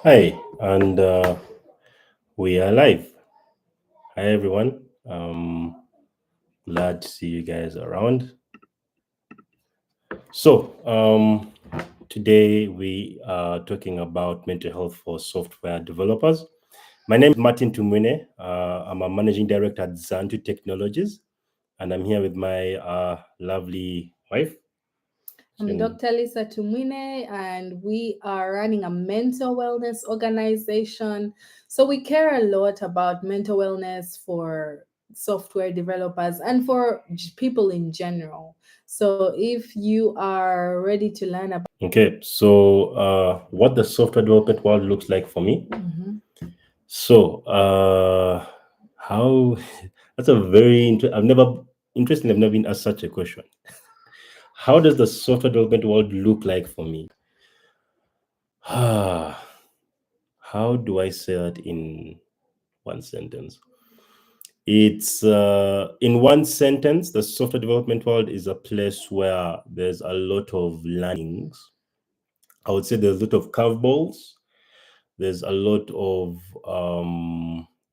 Hi, and we are live. Hi, everyone. Glad to see you guys around. So, today we are talking about mental health for software developers. My name is Martin Tumwine. I'm a managing director at Zantu Technologies, and I'm here with my lovely wife. I'm Dr. Lisa Tumwine, and we are running a mental wellness organization. So we care a lot about mental wellness for software developers and for people in general. So if you are ready to learn about. Okay, so what the software development world looks like for me. So, how that's a very I've never interestingly I've never been asked such a question. How does the software development world look like for me? How do I say that in one sentence? It's in one sentence, the software development world is a place where there's a lot of learnings. I would say there's a lot of curveballs. There's a lot of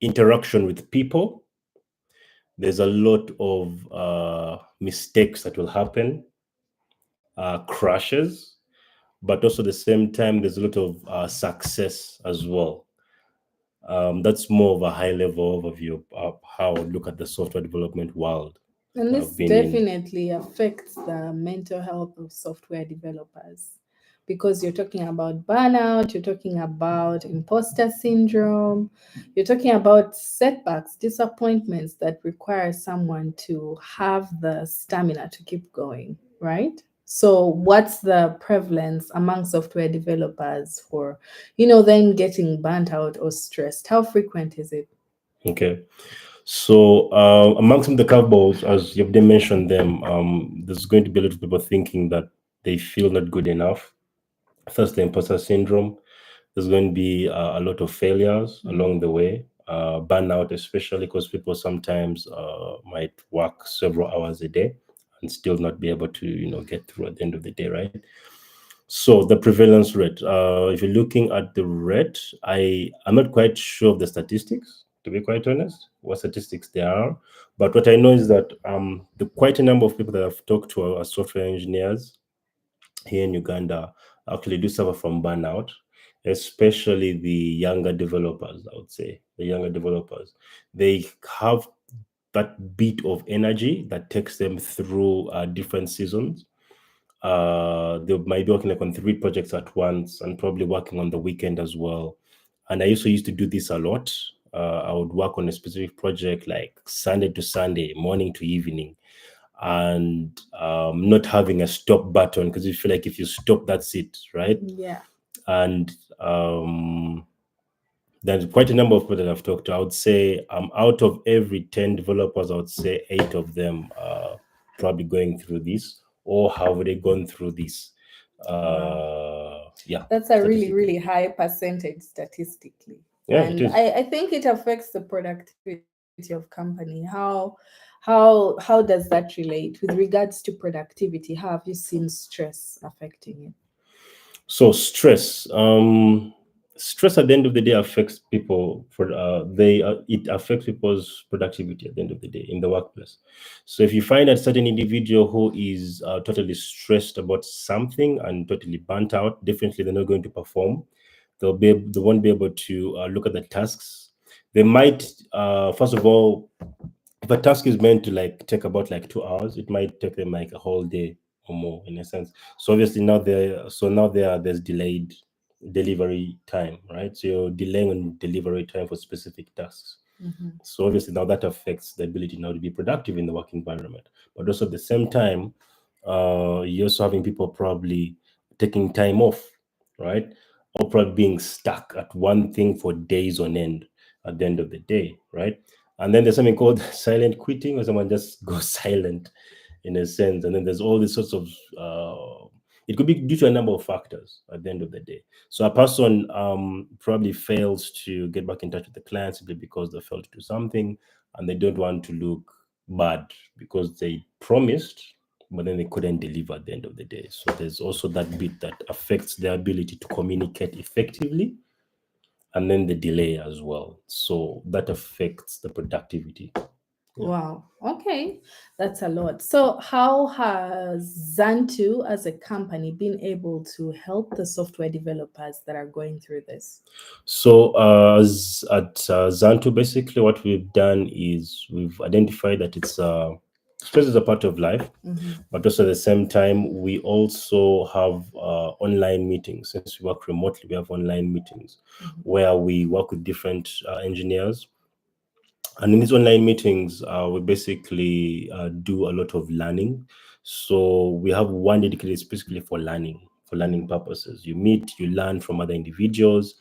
interaction with people. There's a lot of mistakes that will happen, crashes, but also at the same time, there's a lot of success as well. That's more of a high level overview of how I look at the software development world And that this I've been in. definitely affects the mental health of software developers because you're talking about burnout, you're talking about imposter syndrome, you're talking about setbacks, disappointments that require someone to have the stamina to keep going, right? So, what's the prevalence among software developers for, them getting burnt out or stressed? How frequent is it? Okay. So, among some of the curveballs, as you've mentioned them, there's going to be a lot of people thinking that they feel not good enough. First, the imposter syndrome. There's going to be a lot of failures along the way, burnout, especially because people sometimes might work several hours a day and still not be able to, get through at the end of the day, right? So the prevalence rate, if you're looking at the rate, I'm not quite sure of the statistics, to be quite honest, what statistics there are. But what I know is that the quite a number of people that I've talked to are software engineers here in Uganda actually do suffer from burnout, especially the younger developers, I would say. The younger developers. They have that bit of energy that takes them through different seasons. They might be working like on 3 projects at once and probably working on the weekend as well. And I also used to do this a lot. I would work on a specific project like Sunday to Sunday, morning to evening, and not having a stop button because you feel like if you stop, that's it, right? Yeah. And there's quite a number of people that I've talked to. I would say out of every 10 developers, I would say 8 of them are probably going through this or have already gone through this. Wow. Yeah, That's a really, statistically. really high percentage statistically. Yeah, it And is. I think it affects the productivity of company. How does that relate with regards to productivity? How have you seen stress affecting it? So stress at the end of the day affects people for they it affects people's productivity at the end of the day in the workplace. So if you find a certain individual who is totally stressed about something and totally burnt out, definitely they're not going to perform. They won't be able to look at the tasks. They might first of all, if a task is meant to like take about like 2 hours, it might take them like a whole day or more in a sense. So obviously now there's delayed delivery time, right? So you're delaying on delivery time for specific tasks. Mhm. So obviously now that affects the ability now to be productive in the work environment. But also at the same time, you're also having people probably taking time off, right? Or probably being stuck at one thing for days on end at the end of the day, right? And then there's something called silent quitting, where someone just goes silent in a sense. And then there's all these sorts of it could be due to a number of factors at the end of the day. So a person probably fails to get back in touch with the client simply because they failed to do something and they don't want to look bad because they promised, but then they couldn't deliver at the end of the day. So there's also that bit that affects their ability to communicate effectively and then the delay as well. So that affects the productivity. Yeah. Wow. Okay. That's a lot. So, how has Zantu as a company been able to help the software developers that are going through this? So at Zanto, basically what we've done is we've identified that stress is a part of life, Mhm. but also at the same time, we also have online meetings. Since we work remotely, we have online meetings Mhm. where we work with different engineers. And in these online meetings, we basically do a lot of learning. So we have one dedicated specifically for learning purposes. You meet, you learn from other individuals,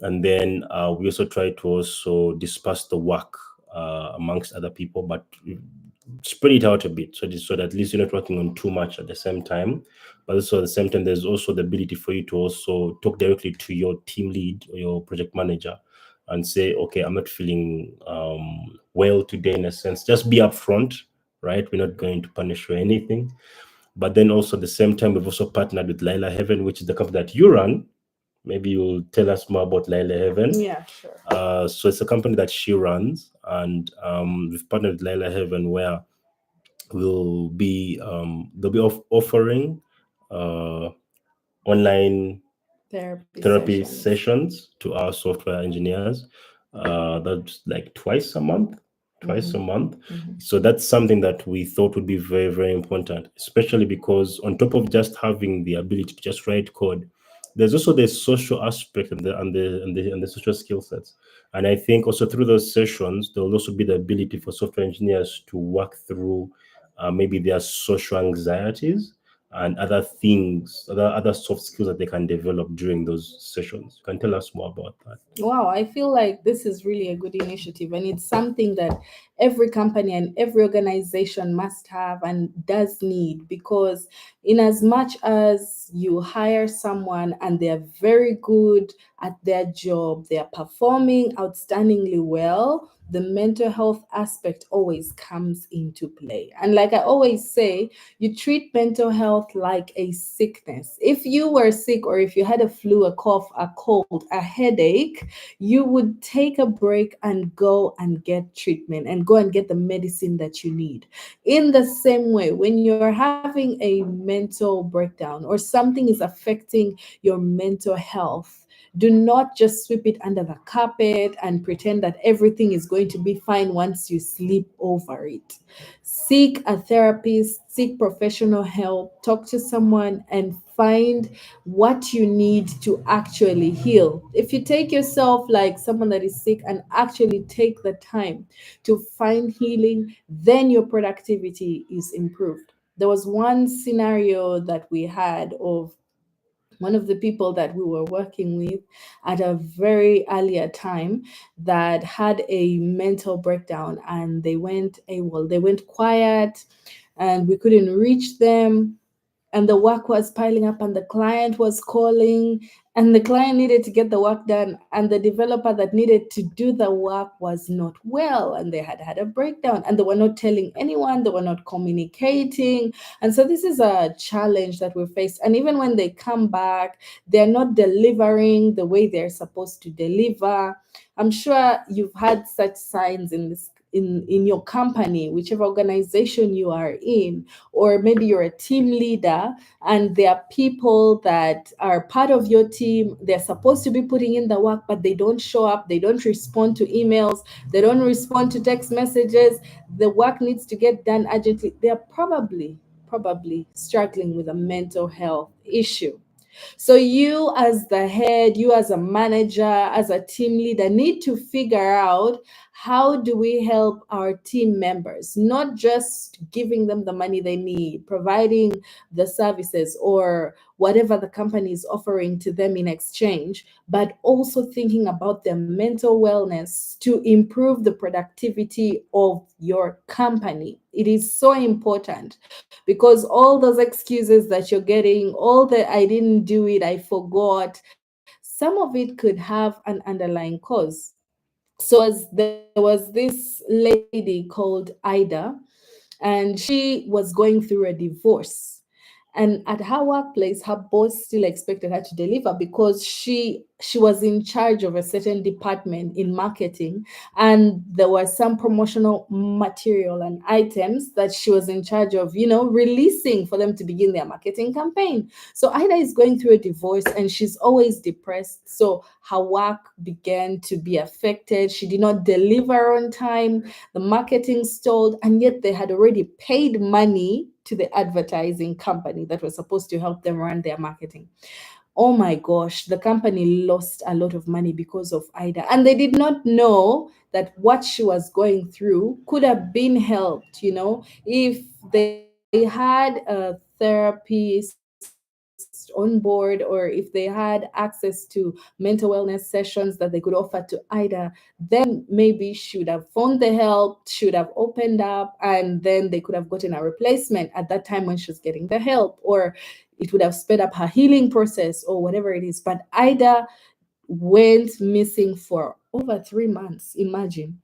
and then we also try to also disperse the work amongst other people, but spread it out a bit so that at least you're not working on too much at the same time. But also at the same time, there's also the ability for you to also talk directly to your team lead or your project manager and say, okay, I'm not feeling well today, in a sense. Just be upfront, right? We're not going to punish you or anything. But then also at the same time, we've also partnered with Lila Heaven, which is the company that you run. Maybe you'll tell us more about Lila Heaven. Yeah, sure. So it's a company that she runs, and we've partnered with Lila Heaven, where they'll be offering uh, online Therapy therapy sessions. sessions to our software engineers. That's like twice a Mhm. month. Mhm. So that's something that we thought would be very, very important, especially because on top of just having the ability to just write code, there's also the social aspect and the social skill sets. And I think also through those sessions, there will also be the ability for software engineers to work through maybe their social anxieties and other things, other soft skills that they can develop during those sessions. You can tell us more about that. Wow, I feel like this is really a good initiative, and it's something that every company and every organization must have and does need, because in as much as you hire someone and they're very good at their job, they're performing outstandingly well, the mental health aspect always comes into play. And like I always say, you treat mental health like a sickness. If you were sick, or if you had a flu, a cough, a cold, a headache, you would take a break and go and get treatment and go and get the medicine that you need. In the same way, when you're having a mental breakdown or something is affecting your mental health, do not just sweep it under the carpet and pretend that everything is going to be fine once you sleep over it. Seek a therapist, seek professional help, talk to someone, and find what you need to actually heal. If you take yourself like someone that is sick and actually take the time to find healing, then your productivity is improved. There was one scenario that we had of one of the people that we were working with at a very earlier time that had a mental breakdown, and they went AWOL, they went quiet, and we couldn't reach them, and the work was piling up, and the client was calling, and the client needed to get the work done, and the developer that needed to do the work was not well, and they had had a breakdown, and they were not telling anyone, they were not communicating. And so this is a challenge that we face, and even when they come back, they're not delivering the way they're supposed to deliver. I'm sure you've had such signs in this, in your company, whichever organization you are in, or maybe you're a team leader and there are people that are part of your team. They're supposed to be putting in the work, but they don't show up, they don't respond to emails, they don't respond to text messages. The work needs to get done urgently. They're probably struggling with a mental health issue. So you as the head, you as a manager, as a team leader need to figure out, how do we help our team members, not just giving them the money they need, providing the services or whatever the company is offering to them in exchange, but also thinking about their mental wellness to improve the productivity of your company. It is so important, because all those excuses that you're getting, all the "I didn't do it, I forgot," some of it could have an underlying cause. So as there was this lady called Ida, and she was going through a divorce. And at her workplace, her boss still expected her to deliver because she was in charge of a certain department in marketing, and there was some promotional material and items that she was in charge of, releasing for them to begin their marketing campaign. So Ida is going through a divorce and she's always depressed. So her work began to be affected. She did not deliver on time. The marketing stalled, and yet they had already paid money to the advertising company that was supposed to help them run their marketing. Oh my gosh, the company lost a lot of money because of Ida. And they did not know that what she was going through could have been helped, if they had a therapist on board, or if they had access to mental wellness sessions that they could offer to Ida, then maybe she would have found the help, she would have opened up, and then they could have gotten a replacement at that time when she was getting the help, or it would have sped up her healing process or whatever it is. But Ida went missing for over 3 months, imagine.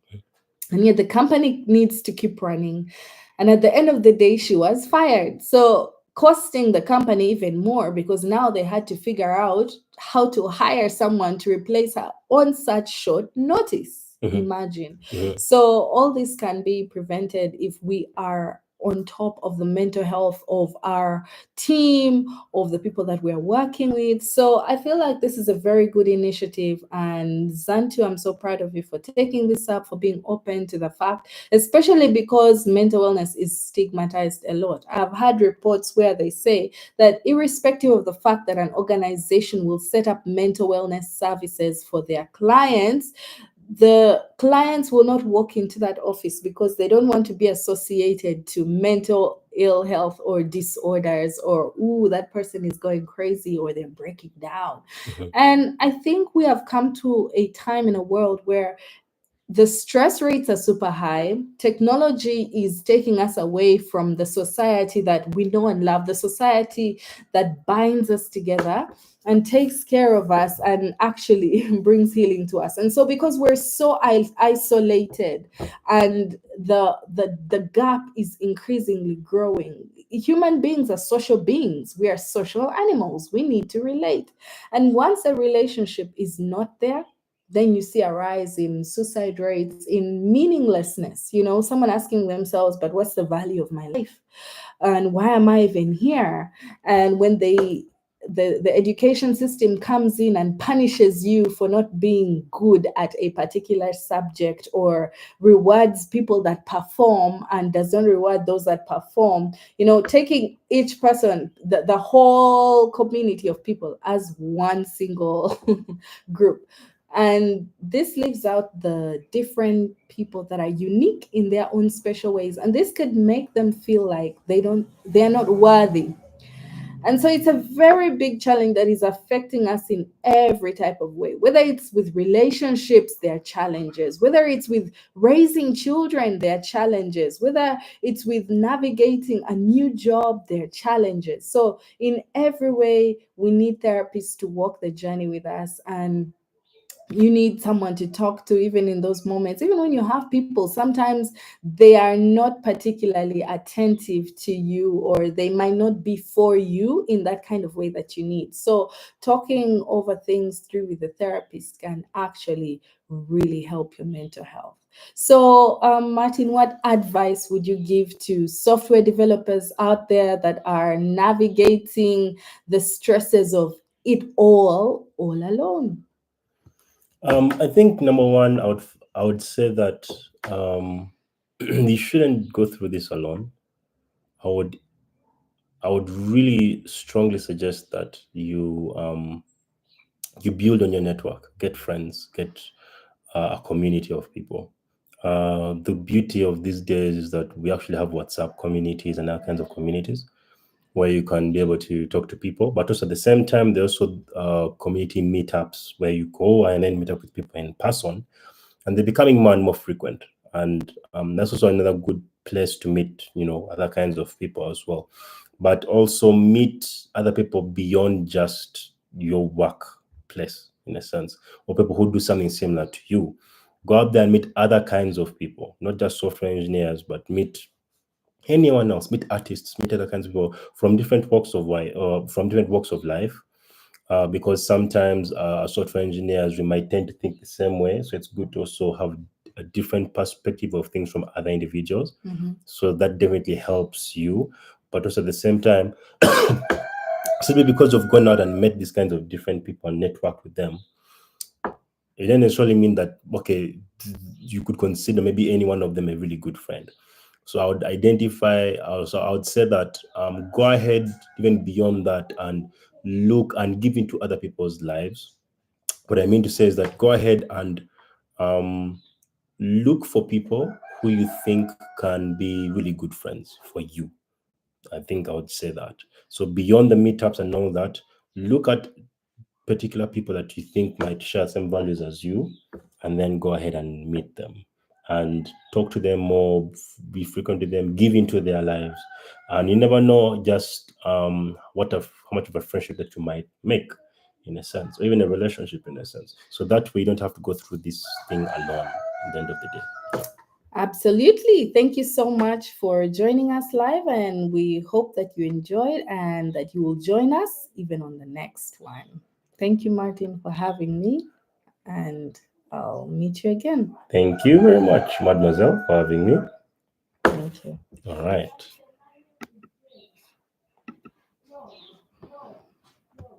And yet the company needs to keep running. And at the end of the day, she was fired. So costing the company even more, because now they had to figure out how to hire someone to replace her on such short notice. Mhm. Imagine. Mhm. So all this can be prevented if we are on top of the mental health of our team, of the people that we're working with. So I feel like this is a very good initiative. And Zantu, I'm so proud of you for taking this up, for being open to the fact, especially because mental wellness is stigmatized a lot. I've had reports where they say that irrespective of the fact that an organization will set up mental wellness services for their clients, the clients will not walk into that office because they don't want to be associated to mental ill health or disorders, or ooh, that person is going crazy or they're breaking down. Mhm. And I think we have come to a time in a world where the stress rates are super high. Technology is taking us away from the society that we know and love, the society that binds us together and takes care of us and actually brings healing to us. And so, because we're so isolated, and the gap is increasingly growing. Human beings are social beings. We are social animals. We need to relate. And once a relationship is not there, then you see a rise in suicide rates, in meaninglessness, someone asking themselves, but what's the value of my life? And why am I even here? And when the education system comes in and punishes you for not being good at a particular subject, or rewards people that perform and doesn't reward those that perform, taking each person, the whole community of people, as one single group. And this leaves out the different people that are unique in their own special ways, and this could make them feel like they're not worthy. And so it's a very big challenge that is affecting us in every type of way. Whether it's with relationships, there are challenges. Whether it's with raising children, there are challenges. Whether it's with navigating a new job, there are challenges. So in every way, we need therapists to walk the journey with us, and you need someone to talk to even in those moments. Even when you have people, sometimes they are not particularly attentive to you, or they might not be for you in that kind of way that you need. So talking over things through with the therapist can actually really help your mental health. So Martin, what advice would you give to software developers out there that are navigating the stresses of it all alone? I think number one, I would say that you shouldn't go through this alone. I would I would really strongly suggest that you build on your network, get friends, get a community of people. The beauty of these days is that we actually have WhatsApp communities and other kinds of communities where you can be able to talk to people. But also at the same time, there's also community meetups where you go and then meet up with people in person, and they're becoming more and more frequent. And that's also another good place to meet, other kinds of people as well. But also meet other people beyond just your workplace, in a sense, or people who do something similar to you. Go out there and meet other kinds of people, not just software engineers, but meet anyone else, meet artists, meet other kinds of people from different walks of life. Because sometimes as software engineers, we might tend to think the same way. So it's good to also have a different perspective of things from other individuals. So that definitely helps you. But also at the same time, simply because you've gone out and met these kinds of different people and networked with them, it doesn't necessarily mean that, okay, you could consider maybe any one of them a really good friend. So I would I would say that go ahead even beyond that and look and give into other people's lives. What I mean to say is that go ahead and look for people who you think can be really good friends for you. I think I would say that. So beyond the meetups and all that, look at particular people that you think might share some values as you, and then go ahead and meet them and talk to them more, be frequent with them, give into their lives. And you never know just how much of a friendship that you might make, in a sense, or even a relationship in a sense. So that way you don't have to go through this thing alone at the end of the day. Absolutely. Thank you so much for joining us live, and we hope that you enjoyed and that you will join us even on the next one. Thank you, Martin, for having me, and I'll meet you again. Thank you very much, mademoiselle, for having me. Thank you. All right.